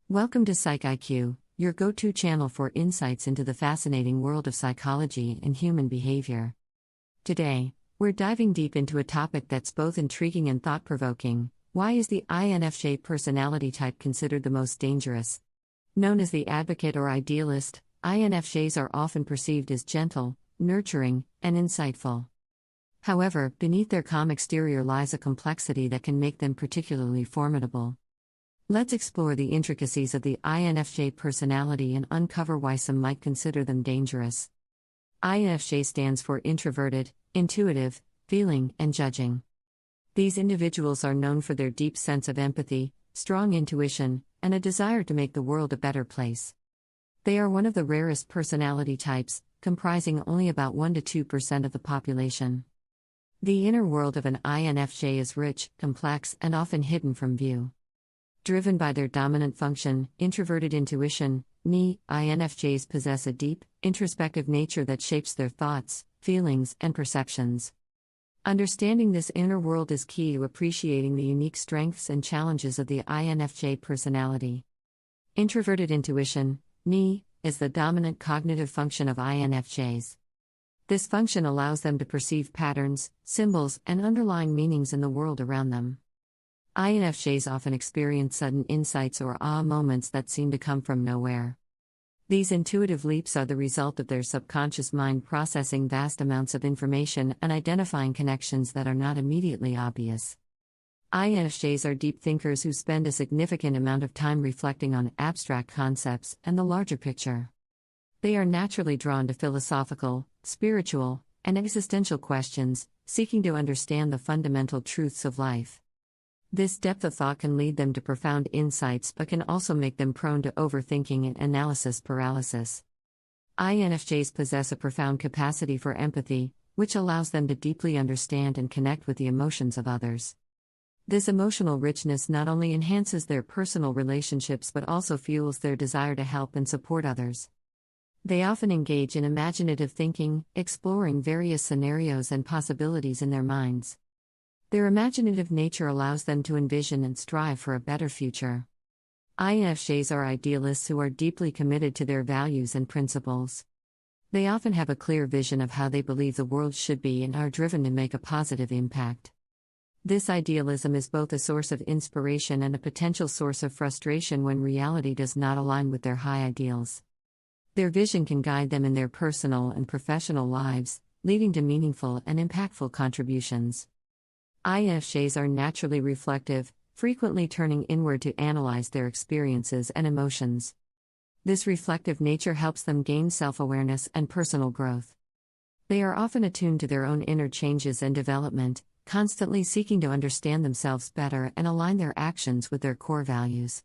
Welcome to Psych IQ, your go-to channel for insights into the fascinating world of psychology and human behavior. Today, we're diving deep into a topic that's both intriguing and thought-provoking. Why is the INFJ personality type considered the most dangerous? Known as the advocate or idealist, INFJs are often perceived as gentle, nurturing, and insightful. However, beneath their calm exterior lies a complexity that can make them particularly formidable. Let's explore the intricacies of the INFJ personality and uncover why some might consider them dangerous. INFJ stands for introverted, intuitive, feeling, and judging. These individuals are known for their deep sense of empathy, strong intuition, and a desire to make the world a better place. They are one of the rarest personality types, comprising only about 1 to 2% of the population. The inner world of an INFJ is rich, complex, and often hidden from view. Driven by their dominant function, introverted intuition, INFJs possess a deep, introspective nature that shapes their thoughts, feelings, and perceptions. Understanding this inner world is key to appreciating the unique strengths and challenges of the INFJ personality. Introverted intuition, is the dominant cognitive function of INFJs. This function allows them to perceive patterns, symbols, and underlying meanings in the world around them. INFJs often experience sudden insights or aha moments that seem to come from nowhere. These intuitive leaps are the result of their subconscious mind processing vast amounts of information and identifying connections that are not immediately obvious. INFJs are deep thinkers who spend a significant amount of time reflecting on abstract concepts and the larger picture. They are naturally drawn to philosophical, spiritual, and existential questions, seeking to understand the fundamental truths of life. This depth of thought can lead them to profound insights but can also make them prone to overthinking and analysis paralysis. INFJs possess a profound capacity for empathy, which allows them to deeply understand and connect with the emotions of others. This emotional richness not only enhances their personal relationships but also fuels their desire to help and support others. They often engage in imaginative thinking, exploring various scenarios and possibilities in their minds. Their imaginative nature allows them to envision and strive for a better future. INFJs are idealists who are deeply committed to their values and principles. They often have a clear vision of how they believe the world should be and are driven to make a positive impact. This idealism is both a source of inspiration and a potential source of frustration when reality does not align with their high ideals. Their vision can guide them in their personal and professional lives, leading to meaningful and impactful contributions. INFJs are naturally reflective, frequently turning inward to analyze their experiences and emotions. This reflective nature helps them gain self-awareness and personal growth. They are often attuned to their own inner changes and development, constantly seeking to understand themselves better and align their actions with their core values.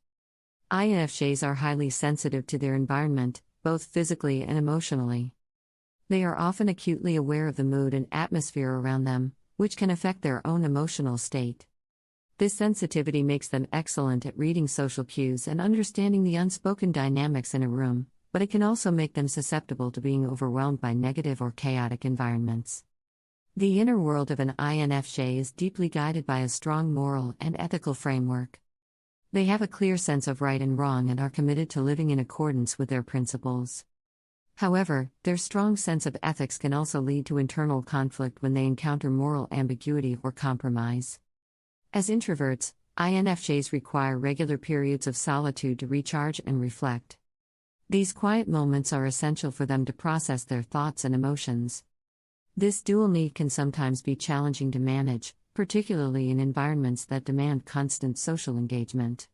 INFJs are highly sensitive to their environment, both physically and emotionally. They are often acutely aware of the mood and atmosphere around them, which can affect their own emotional state. This sensitivity makes them excellent at reading social cues and understanding the unspoken dynamics in a room, but it can also make them susceptible to being overwhelmed by negative or chaotic environments. The inner world of an INFJ is deeply guided by a strong moral and ethical framework. They have a clear sense of right and wrong and are committed to living in accordance with their principles. However, their strong sense of ethics can also lead to internal conflict when they encounter moral ambiguity or compromise. As introverts, INFJs require regular periods of solitude to recharge and reflect. These quiet moments are essential for them to process their thoughts and emotions. This dual need can sometimes be challenging to manage, particularly in environments that demand constant social engagement.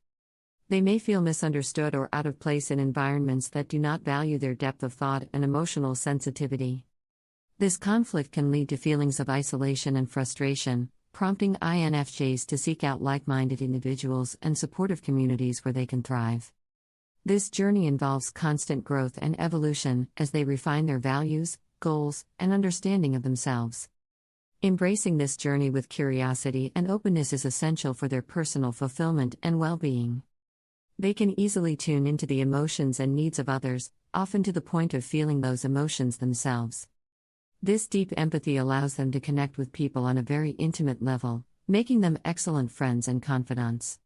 They may feel misunderstood or out of place in environments that do not value their depth of thought and emotional sensitivity. This conflict can lead to feelings of isolation and frustration, prompting INFJs to seek out like-minded individuals and supportive communities where they can thrive. This journey involves constant growth and evolution as they refine their values, goals, and understanding of themselves. Embracing this journey with curiosity and openness is essential for their personal fulfillment and well-being. They can easily tune into the emotions and needs of others, often to the point of feeling those emotions themselves. This deep empathy allows them to connect with people on a very intimate level, making them excellent friends and confidants.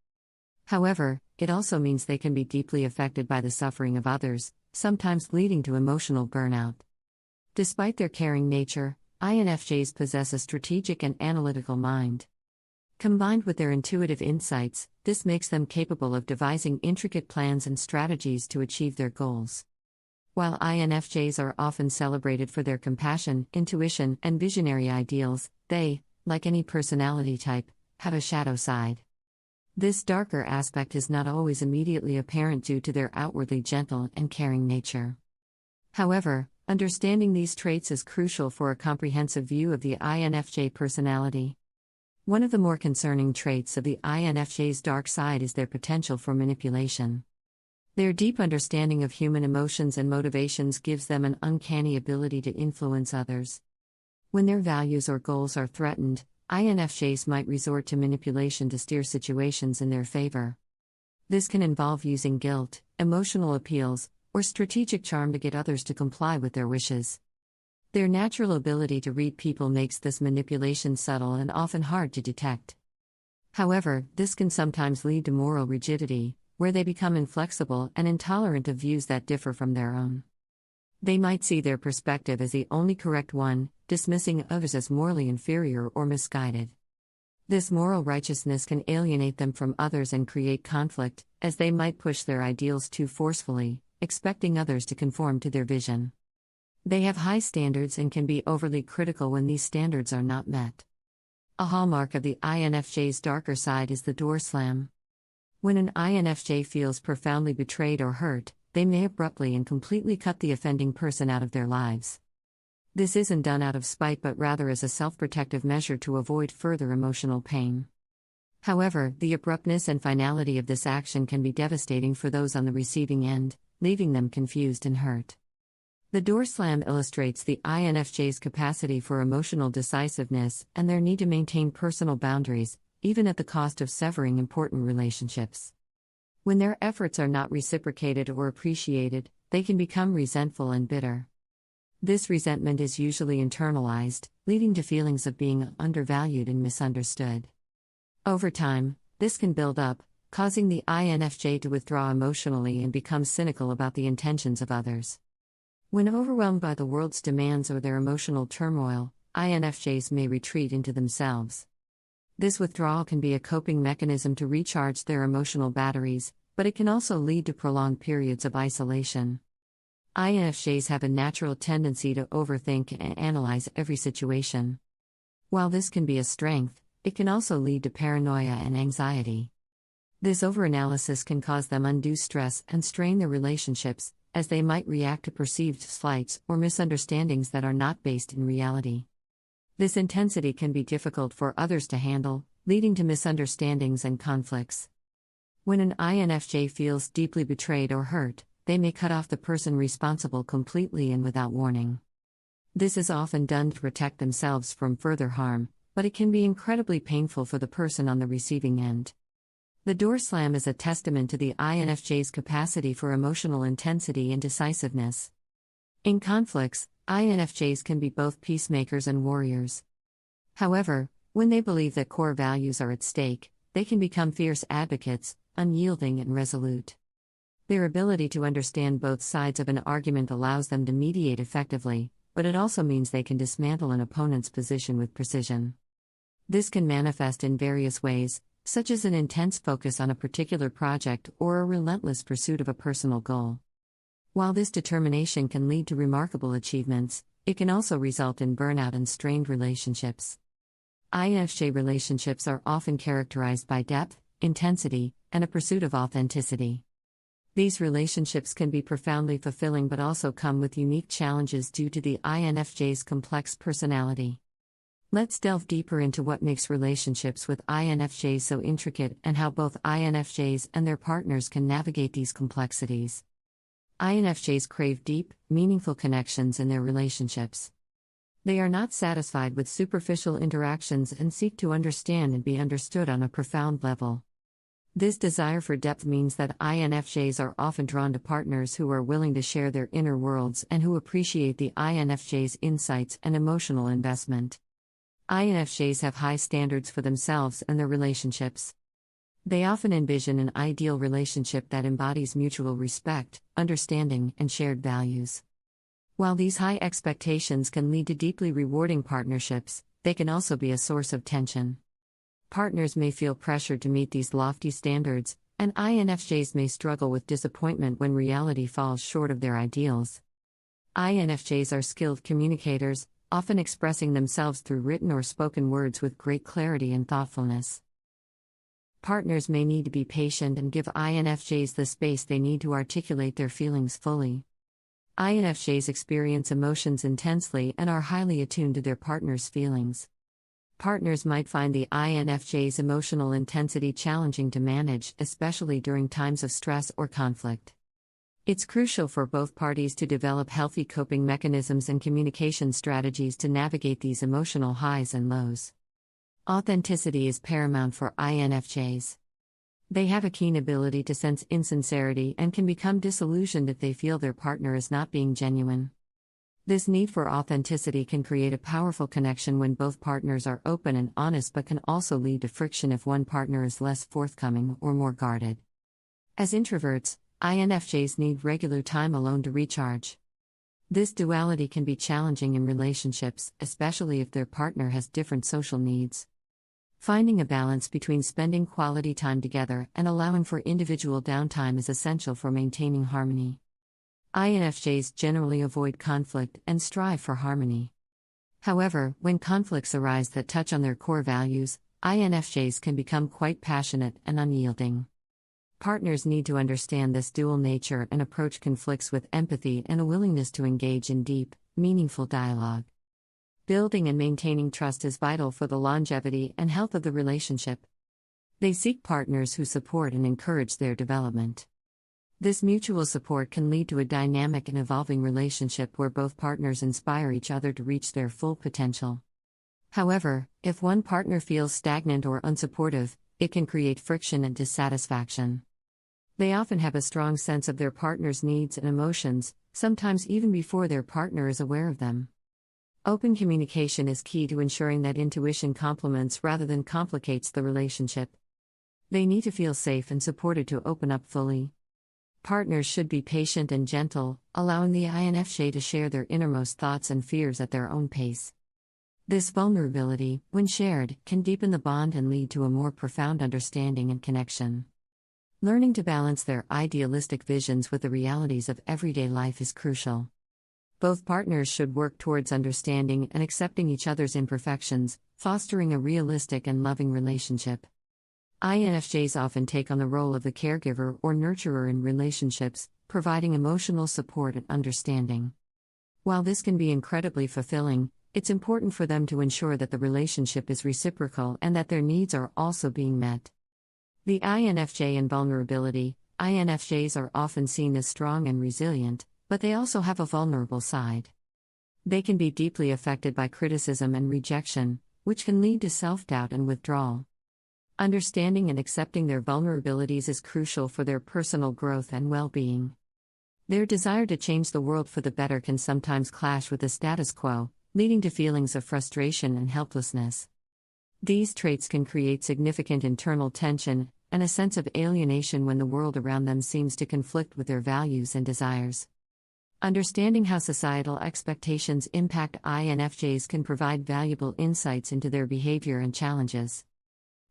However, it also means they can be deeply affected by the suffering of others, sometimes leading to emotional burnout. Despite their caring nature, INFJs possess a strategic and analytical mind. Combined with their intuitive insights, this makes them capable of devising intricate plans and strategies to achieve their goals. While INFJs are often celebrated for their compassion, intuition, and visionary ideals, they, like any personality type, have a shadow side. This darker aspect is not always immediately apparent due to their outwardly gentle and caring nature. However, understanding these traits is crucial for a comprehensive view of the INFJ personality. One of the more concerning traits of the INFJ's dark side is their potential for manipulation. Their deep understanding of human emotions and motivations gives them an uncanny ability to influence others. When their values or goals are threatened, INFJs might resort to manipulation to steer situations in their favor. This can involve using guilt, emotional appeals, or strategic charm to get others to comply with their wishes. Their natural ability to read people makes this manipulation subtle and often hard to detect. However, this can sometimes lead to moral rigidity, where they become inflexible and intolerant of views that differ from their own. They might see their perspective as the only correct one, dismissing others as morally inferior or misguided. This moral righteousness can alienate them from others and create conflict, as they might push their ideals too forcefully, expecting others to conform to their vision. They have high standards and can be overly critical when these standards are not met. A hallmark of the INFJ's darker side is the door slam. When an INFJ feels profoundly betrayed or hurt, they may abruptly and completely cut the offending person out of their lives. This isn't done out of spite but rather as a self-protective measure to avoid further emotional pain. However, the abruptness and finality of this action can be devastating for those on the receiving end, leaving them confused and hurt. The door slam illustrates the INFJ's capacity for emotional decisiveness and their need to maintain personal boundaries, even at the cost of severing important relationships. When their efforts are not reciprocated or appreciated, they can become resentful and bitter. This resentment is usually internalized, leading to feelings of being undervalued and misunderstood. Over time, this can build up, causing the INFJ to withdraw emotionally and become cynical about the intentions of others. When overwhelmed by the world's demands or their emotional turmoil, INFJs may retreat into themselves. This withdrawal can be a coping mechanism to recharge their emotional batteries, but it can also lead to prolonged periods of isolation. INFJs have a natural tendency to overthink and analyze every situation. While this can be a strength, it can also lead to paranoia and anxiety. This overanalysis can cause them undue stress and strain their relationships, as they might react to perceived slights or misunderstandings that are not based in reality. This intensity can be difficult for others to handle, leading to misunderstandings and conflicts. When an INFJ feels deeply betrayed or hurt, they may cut off the person responsible completely and without warning. This is often done to protect themselves from further harm, but it can be incredibly painful for the person on the receiving end. The door slam is a testament to the INFJ's capacity for emotional intensity and decisiveness. In conflicts, INFJs can be both peacemakers and warriors. However, when they believe that core values are at stake, they can become fierce advocates, unyielding and resolute. Their ability to understand both sides of an argument allows them to mediate effectively, but it also means they can dismantle an opponent's position with precision. This can manifest in various ways, such as an intense focus on a particular project or a relentless pursuit of a personal goal. While this determination can lead to remarkable achievements, it can also result in burnout and strained relationships. INFJ relationships are often characterized by depth, intensity, and a pursuit of authenticity. These relationships can be profoundly fulfilling but also come with unique challenges due to the INFJ's complex personality. Let's delve deeper into what makes relationships with INFJs so intricate and how both INFJs and their partners can navigate these complexities. INFJs crave deep, meaningful connections in their relationships. They are not satisfied with superficial interactions and seek to understand and be understood on a profound level. This desire for depth means that INFJs are often drawn to partners who are willing to share their inner worlds and who appreciate the INFJ's insights and emotional investment. INFJs have high standards for themselves and their relationships. They often envision an ideal relationship that embodies mutual respect, understanding, and shared values. While these high expectations can lead to deeply rewarding partnerships, they can also be a source of tension. Partners may feel pressured to meet these lofty standards, and INFJs may struggle with disappointment when reality falls short of their ideals. INFJs are skilled communicators, often expressing themselves through written or spoken words with great clarity and thoughtfulness. Partners may need to be patient and give INFJs the space they need to articulate their feelings fully. INFJs experience emotions intensely and are highly attuned to their partner's feelings. Partners might find the INFJ's emotional intensity challenging to manage, especially during times of stress or conflict. It's crucial for both parties to develop healthy coping mechanisms and communication strategies to navigate these emotional highs and lows. Authenticity is paramount for INFJs. They have a keen ability to sense insincerity and can become disillusioned if they feel their partner is not being genuine. This need for authenticity can create a powerful connection when both partners are open and honest, but can also lead to friction if one partner is less forthcoming or more guarded. As introverts, INFJs need regular time alone to recharge. This duality can be challenging in relationships, especially if their partner has different social needs. Finding a balance between spending quality time together and allowing for individual downtime is essential for maintaining harmony. INFJs generally avoid conflict and strive for harmony. However, when conflicts arise that touch on their core values, INFJs can become quite passionate and unyielding. Partners need to understand this dual nature and approach conflicts with empathy and a willingness to engage in deep, meaningful dialogue. Building and maintaining trust is vital for the longevity and health of the relationship. They seek partners who support and encourage their development. This mutual support can lead to a dynamic and evolving relationship where both partners inspire each other to reach their full potential. However, if one partner feels stagnant or unsupportive, it can create friction and dissatisfaction. They often have a strong sense of their partner's needs and emotions, sometimes even before their partner is aware of them. Open communication is key to ensuring that intuition complements rather than complicates the relationship. They need to feel safe and supported to open up fully. Partners should be patient and gentle, allowing the INFJ to share their innermost thoughts and fears at their own pace. This vulnerability, when shared, can deepen the bond and lead to a more profound understanding and connection. Learning to balance their idealistic visions with the realities of everyday life is crucial. Both partners should work towards understanding and accepting each other's imperfections, fostering a realistic and loving relationship. INFJs often take on the role of the caregiver or nurturer in relationships, providing emotional support and understanding. While this can be incredibly fulfilling, it's important for them to ensure that the relationship is reciprocal and that their needs are also being met. The INFJ and vulnerability. INFJs are often seen as strong and resilient, but they also have a vulnerable side. They can be deeply affected by criticism and rejection, which can lead to self-doubt and withdrawal. Understanding and accepting their vulnerabilities is crucial for their personal growth and well-being. Their desire to change the world for the better can sometimes clash with the status quo, leading to feelings of frustration and helplessness. These traits can create significant internal tension and a sense of alienation when the world around them seems to conflict with their values and desires. Understanding how societal expectations impact INFJs can provide valuable insights into their behavior and challenges.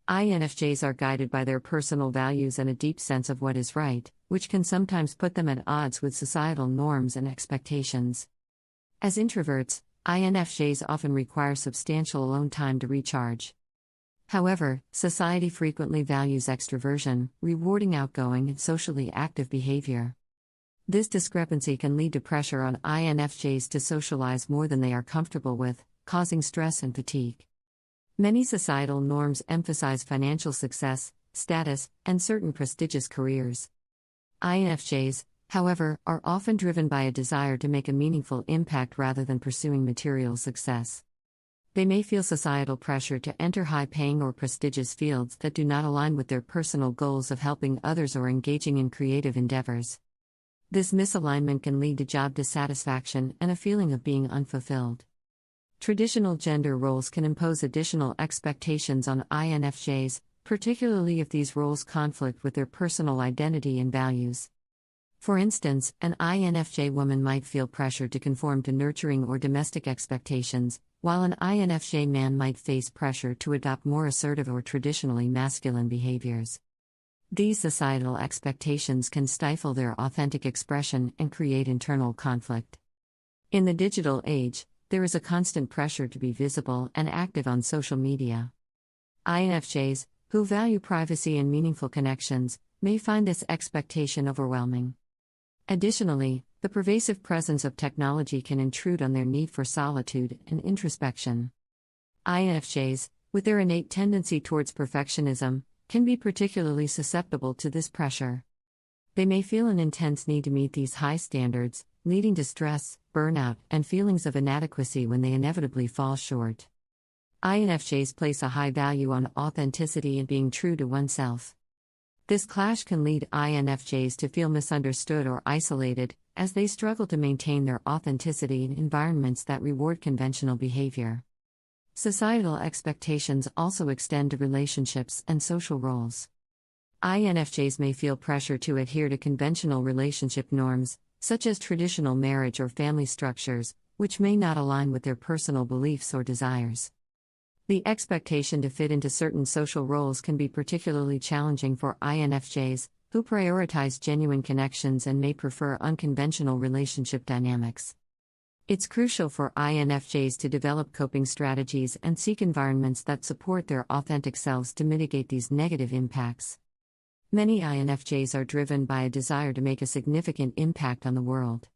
INFJs are guided by their personal values and a deep sense of what is right, which can sometimes put them at odds with societal norms and expectations. As introverts, INFJs often require substantial alone time to recharge. However, society frequently values extroversion, rewarding outgoing and socially active behavior. This discrepancy can lead to pressure on INFJs to socialize more than they are comfortable with, causing stress and fatigue. Many societal norms emphasize financial success, status, and certain prestigious careers. INFJs, however, are often driven by a desire to make a meaningful impact rather than pursuing material success. They may feel societal pressure to enter high-paying or prestigious fields that do not align with their personal goals of helping others or engaging in creative endeavors. This misalignment can lead to job dissatisfaction and a feeling of being unfulfilled. Traditional gender roles can impose additional expectations on INFJs, particularly if these roles conflict with their personal identity and values. For instance, an INFJ woman might feel pressure to conform to nurturing or domestic expectations, while an INFJ man might face pressure to adopt more assertive or traditionally masculine behaviors. These societal expectations can stifle their authentic expression and create internal conflict. In the digital age, there is a constant pressure to be visible and active on social media. INFJs, who value privacy and meaningful connections, may find this expectation overwhelming. Additionally, the pervasive presence of technology can intrude on their need for solitude and introspection. INFJs, with their innate tendency towards perfectionism, can be particularly susceptible to this pressure. They may feel an intense need to meet these high standards, leading to stress, burnout, and feelings of inadequacy when they inevitably fall short. INFJs place a high value on authenticity and being true to oneself. This clash can lead INFJs to feel misunderstood or isolated, as they struggle to maintain their authenticity in environments that reward conventional behavior. Societal expectations also extend to relationships and social roles. INFJs may feel pressure to adhere to conventional relationship norms, such as traditional marriage or family structures, which may not align with their personal beliefs or desires. The expectation to fit into certain social roles can be particularly challenging for INFJs, who prioritize genuine connections and may prefer unconventional relationship dynamics. It's crucial for INFJs to develop coping strategies and seek environments that support their authentic selves to mitigate these negative impacts. Many INFJs are driven by a desire to make a significant impact on the world.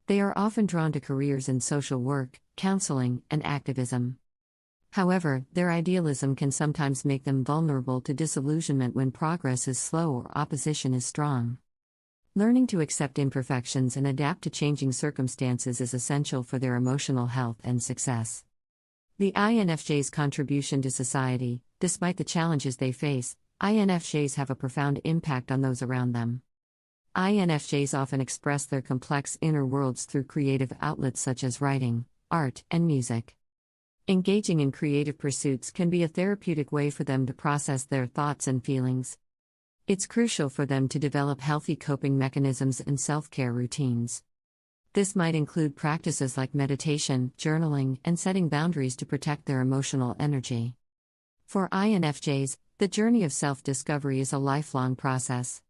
They are often drawn to careers in social work, counseling, and activism. However, their idealism can sometimes make them vulnerable to disillusionment when progress is slow or opposition is strong. Learning to accept imperfections and adapt to changing circumstances is essential for their emotional health and success. The INFJ's contribution to society, despite the challenges they face, INFJs have a profound impact on those around them. INFJs often express their complex inner worlds through creative outlets such as writing, art, and music. Engaging in creative pursuits can be a therapeutic way for them to process their thoughts and feelings. It's crucial for them to develop healthy coping mechanisms and self-care routines. This might include practices like meditation, journaling, and setting boundaries to protect their emotional energy. For INFJs, the journey of self-discovery is a lifelong process.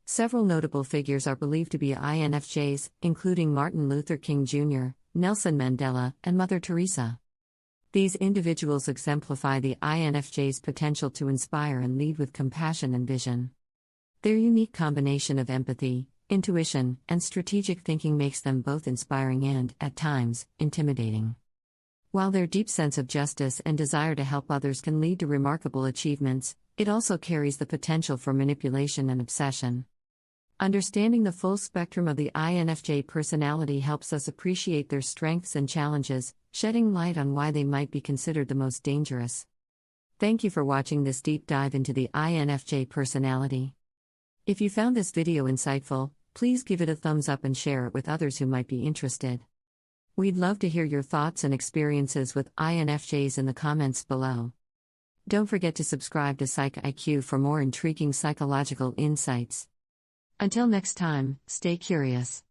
Several notable figures are believed to be INFJs, including Martin Luther King Jr., Nelson Mandela, and Mother Teresa. These individuals exemplify the INFJ's potential to inspire and lead with compassion and vision. Their unique combination of empathy, intuition, and strategic thinking makes them both inspiring and, at times, intimidating. While their deep sense of justice and desire to help others can lead to remarkable achievements, it also carries the potential for manipulation and obsession. Understanding the full spectrum of the INFJ personality helps us appreciate their strengths and challenges, shedding light on why they might be considered the most dangerous. Thank you for watching this deep dive into the INFJ personality. If you found this video insightful, please give it a thumbs up and share it with others who might be interested. We'd love to hear your thoughts and experiences with INFJs in the comments below. Don't forget to subscribe to Psych IQ for more intriguing psychological insights. Until next time, stay curious.